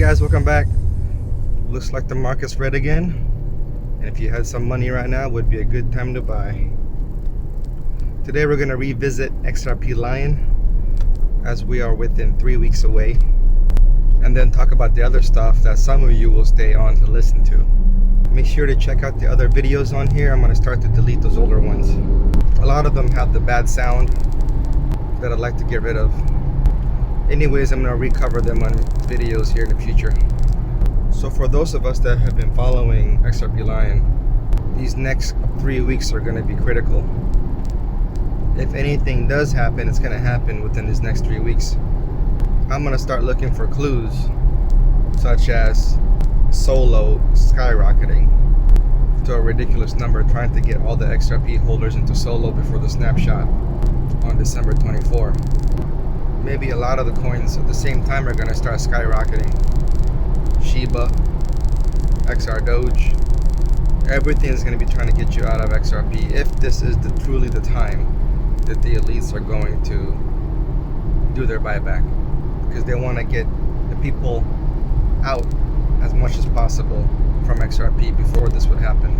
guys, welcome back. Looks like the market's red again, and if you had some money right now, it would be a good time to buy. Today we're going to revisit XRP Lion, as we are within 3 weeks away, and then talk about the other stuff that some of you will stay on to listen to. Make sure to check out the other videos on here. I'm going to start to delete those older ones. A lot of them have the bad sound that I'd like to get rid of. Anyways, I'm going to recover them on videos here in the future. So for those of us that have been following XRP Lion, these next 3 weeks are going to be critical. If anything does happen, it's going to happen within these next 3 weeks. I'm going to start looking for clues, such as Solo skyrocketing to a ridiculous number, trying to get all the XRP holders into Solo before the snapshot on December 24. Maybe a lot of the coins at the same time are going to start skyrocketing. Shiba, XR Doge, everything's going to be trying to get you out of XRP if this is truly the time that the elites are going to do their buyback, because they want to get the people out as much as possible from XRP before this would happen.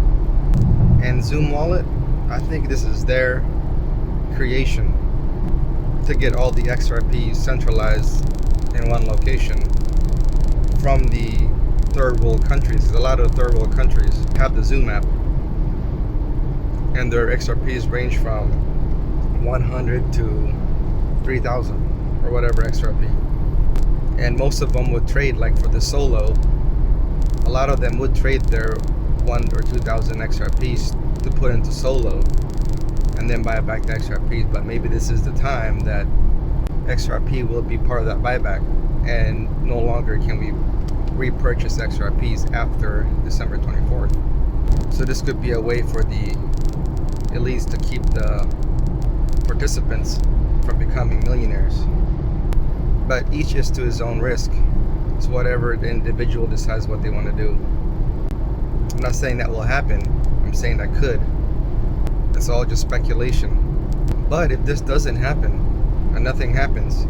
And Zoom Wallet, I think this is their creation to get all the XRP centralized in one location from the third world countries. A lot of third world countries have the Zoom app, and their XRPs range from 100 to 3,000 or whatever XRP. And most of them would trade, like for the Solo, a lot of them would trade their 1,000 or 2,000 XRPs to put into Solo and then buy back the XRPs. But maybe this is the time that XRP will be part of that buyback, and no longer can we repurchase XRPs after December 24th. So this could be a way for the elites to keep the participants from becoming millionaires. But each is to his own risk. It's whatever the individual decides what they want to do. I'm not saying that will happen. I'm saying that could. It's all just speculation. But if this doesn't happen and nothing happens,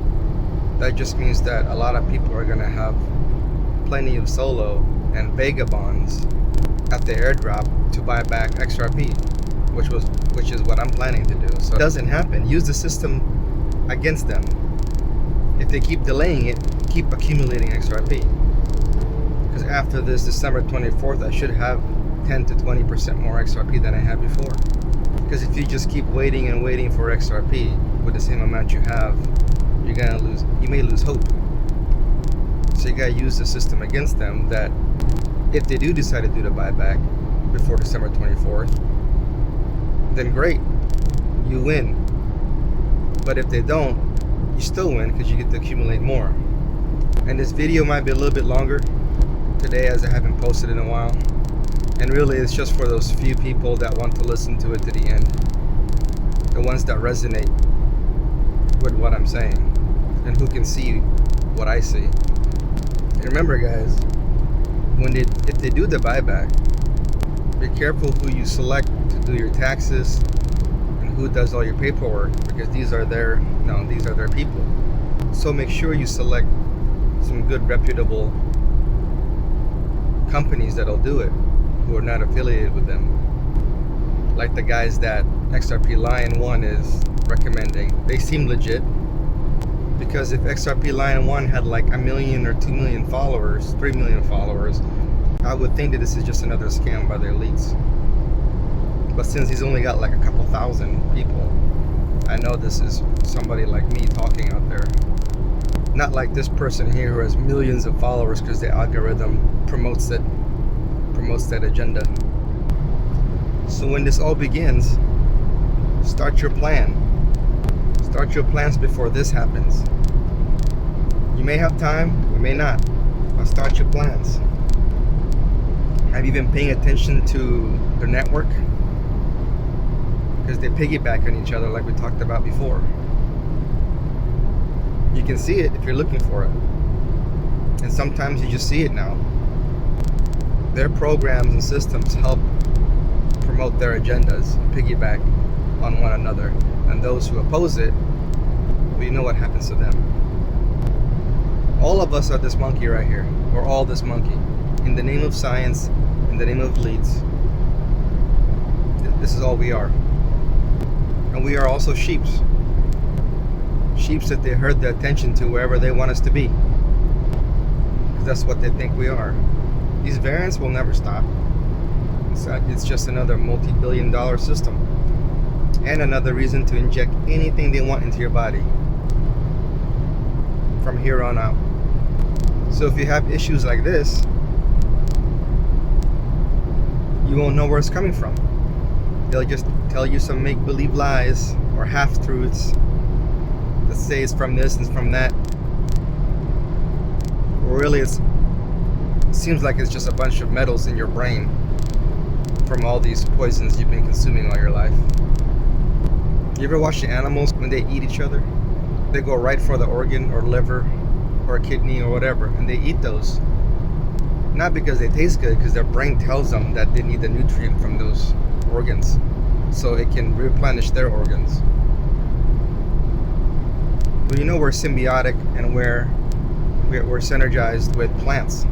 that just means that a lot of people are going to have plenty of Solo and Vega bonds at the airdrop to buy back XRP, which is what I'm planning to do. So if it doesn't happen, use the system against them. If they keep delaying it, keep accumulating XRP. Because after this December 24th, I should have 10 to 20% more XRP than I had before. Because if you just keep waiting and waiting for XRP with the same amount you have, you're gonna lose. You may lose hope. So you gotta use the system against them, that if they do decide to do the buyback before December 24th, then great, you win. But if they don't, you still win, because you get to accumulate more. And this video might be a little bit longer today, as I haven't posted in a while. And really, it's just for those few people that want to listen to it to the end. The ones that resonate with what I'm saying, and who can see what I see. And remember, guys, if they do the buyback, be careful who you select to do your taxes and who does all your paperwork, because these are their people. So make sure you select some good reputable companies that'll do it, who are not affiliated with them, like the guys that XRPLION1 is recommending. They seem legit, because if XRPLION1 had like 1 million or 2 million followers, 3 million followers, I would think that this is just another scam by the elites. But since he's only got like a couple thousand people, I know this is somebody like me talking out there. Not like this person here who has millions of followers because the algorithm promotes that agenda. So when this all begins, start your plan. Start your plans before this happens. You may have time, you may not, but start your plans. Have you been paying attention to their network? Because they piggyback on each other, like we talked about before. You can see it if you're looking for it. And sometimes you just see it now. Their programs and systems help promote their agendas and piggyback on one another. And those who oppose it, well, you know what happens to them. All of us are this monkey right here. We're all this monkey. In the name of science, in the name of elites, this is all we are. And we are also sheeps. Sheeps that they herd their attention to wherever they want us to be. Because that's what they think we are. These variants will never stop. It's just another multi-billion-dollar system. And another reason to inject anything they want into your body from here on out. So if you have issues like this, you won't know where it's coming from. They'll just tell you some make-believe lies or half-truths that say it's from this and it's from that. Really, it seems like it's just a bunch of metals in your brain from all these poisons you've been consuming all your life. You ever watch the animals when they eat each other? They go right for the organ or liver or a kidney or whatever, and they eat those. Not because they taste good, because their brain tells them that they need the nutrient from those organs so it can replenish their organs. But you know we're symbiotic and we're synergized with plants.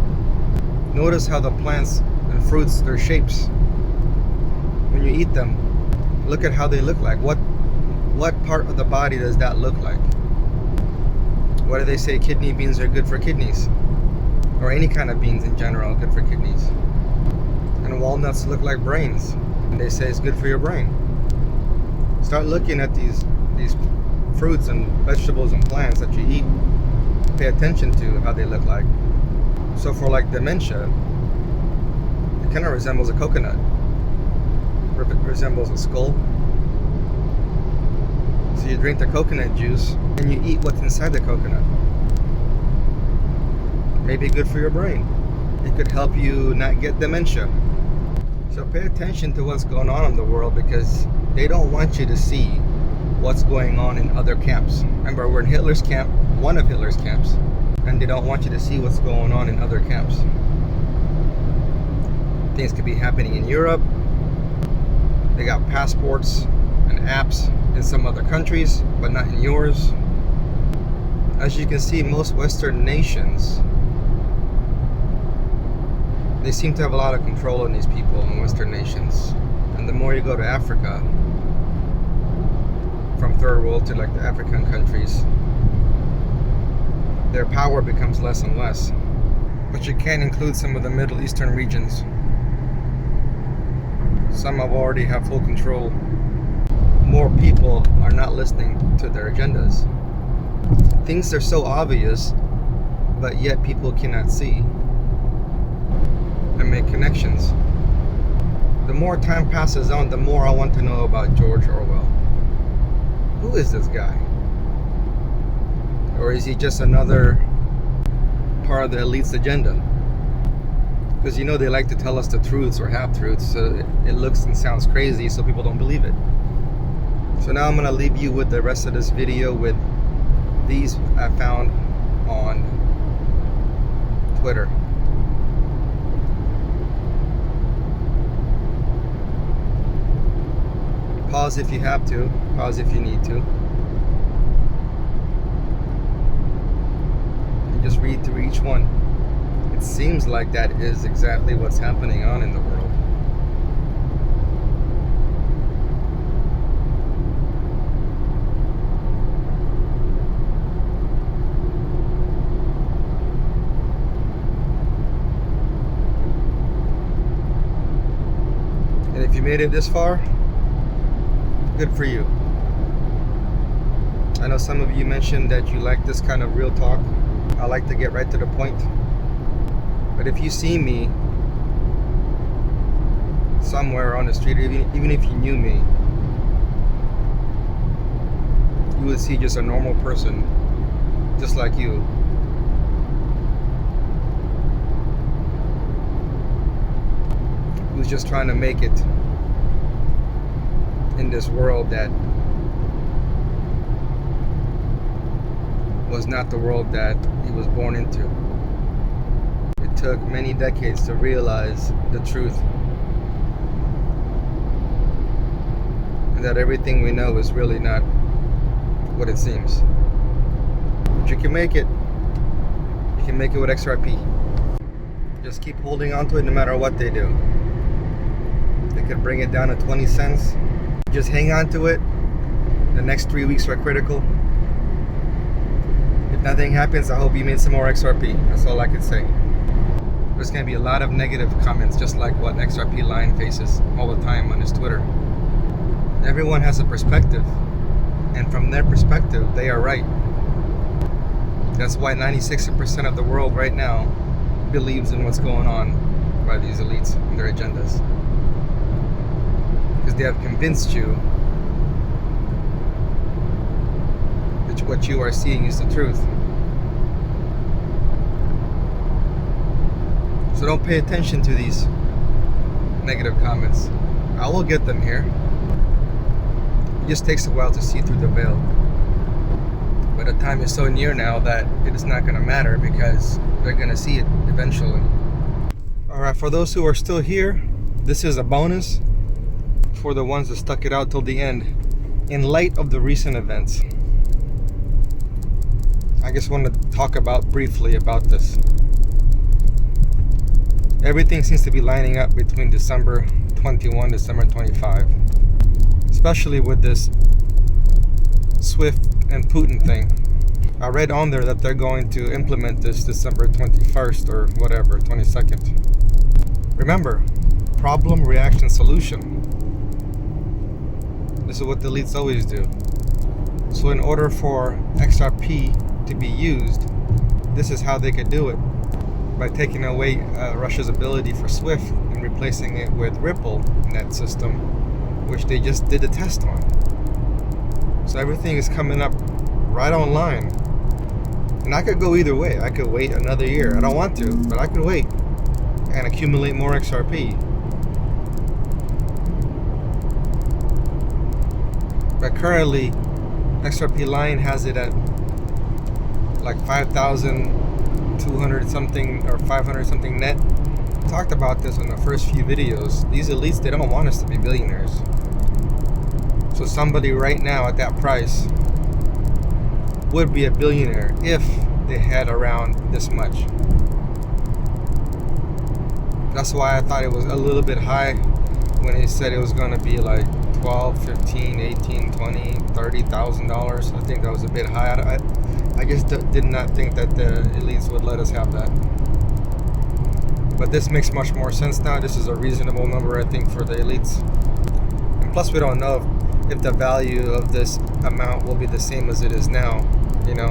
Notice how the plants and fruits, their shapes, when you eat them, look at how they look like. What part of the body does that look like? What do they say? Kidney beans are good for kidneys, or any kind of beans in general, good for kidneys. And walnuts look like brains, and they say it's good for your brain. Start looking at these fruits and vegetables and plants that you eat. Pay attention to how they look like. So for like dementia, it kind of resembles a coconut. It resembles a skull. So you drink the coconut juice and you eat what's inside the coconut. Maybe good for your brain. It could help you not get dementia. So pay attention to what's going on in the world, because they don't want you to see what's going on in other camps. Remember, we're in Hitler's camp, one of Hitler's camps, and they don't want you to see what's going on in other camps. Things could be happening in Europe. They got passports and apps in some other countries, but not in yours. As you can see, most Western nations, they seem to have a lot of control on these people in Western nations. And the more you go to Africa, from third world to like the African countries, their power becomes less and less. But you can't include some of the Middle Eastern regions. Some have already have full control. More people are not listening to their agendas. Things are so obvious, but yet people cannot see and make connections. The more time passes on, the more I want to know about George Orwell. Who is this guy? Or is he just another part of the elite's agenda? Because you know they like to tell us the truths or half-truths, so it looks and sounds crazy so people don't believe it. So now I'm going to leave you with the rest of this video with these I found on Twitter. Pause if you have to, pause if you need to. And just read through each one. It seems like that is exactly what's happening on in the world. And if you made it this far, good for you. I know some of you mentioned that you like this kind of real talk. I like to get right to the point. But if you see me somewhere on the street, or even if you knew me, you would see just a normal person, just like you. Who's just trying to make it in this world that was not the world that he was born into. It took many decades to realize the truth, and that everything we know is really not what it seems. But you can make it. can make it with XRP. Just keep holding on to it no matter what they do. They could bring it down to 20 cents. Just hang on to it. The next 3 weeks are critical. If nothing happens, I hope you made some more XRP. That's all I can say. There's going to be a lot of negative comments, just like what XRPLION faces all the time on his Twitter. Everyone has a perspective, and from their perspective, they are right. That's why 96% of the world right now believes in what's going on by these elites and their agendas. Because they have convinced you that what you are seeing is the truth. So don't pay attention to these negative comments. I will get them here. It just takes a while to see through the veil. But the time is so near now that it is not going to matter, because they're going to see it eventually. Alright, for those who are still here, this is a bonus for the ones that stuck it out till the end. In light of the recent events, I just want to talk briefly about this. Everything seems to be lining up between December 21, December 25. Especially with this SWIFT and Putin thing. I read on there that they're going to implement this December 21st or whatever, 22nd. Remember, problem, reaction, solution. This is what the elites always do. So in order for XRP to be used, this is how they could do it. By taking away Russia's ability for SWIFT and replacing it with Ripple net system, which they just did a test on. So everything is coming up right online. And I could go either way. I could wait another year. I don't want to, but I could wait and accumulate more XRP. But currently, XRPLION has it at like 5,200 something or 500 something net. I talked about this in the first few videos. These elites, they don't want us to be billionaires. So somebody right now at that price would be a billionaire if they had around this much. That's why I thought it was a little bit high when he said it was going to be like 12, 15, 18, 20, $30,000. I think that was a bit high. I just did not think that the elites would let us have that. But this makes much more sense now. This is a reasonable number, I think, for the elites. And plus, we don't know if the value of this amount will be the same as it is now, you know,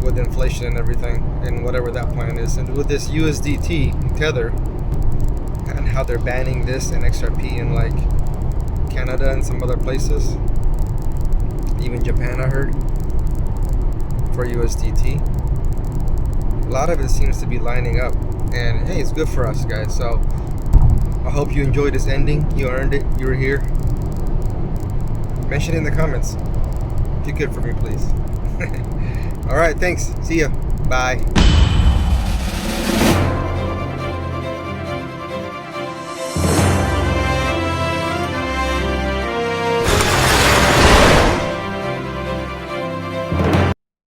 with inflation and everything, and whatever that plan is. And with this USDT Tether, and how they're banning this and XRP in like Canada and some other places, even Japan I heard, for USDT. A lot of it seems to be lining up, and hey, it's good for us guys. So I hope you enjoyed this ending. You earned it. You were here. Mention it in the comments if you could for me, please. Alright, thanks. See ya. Bye.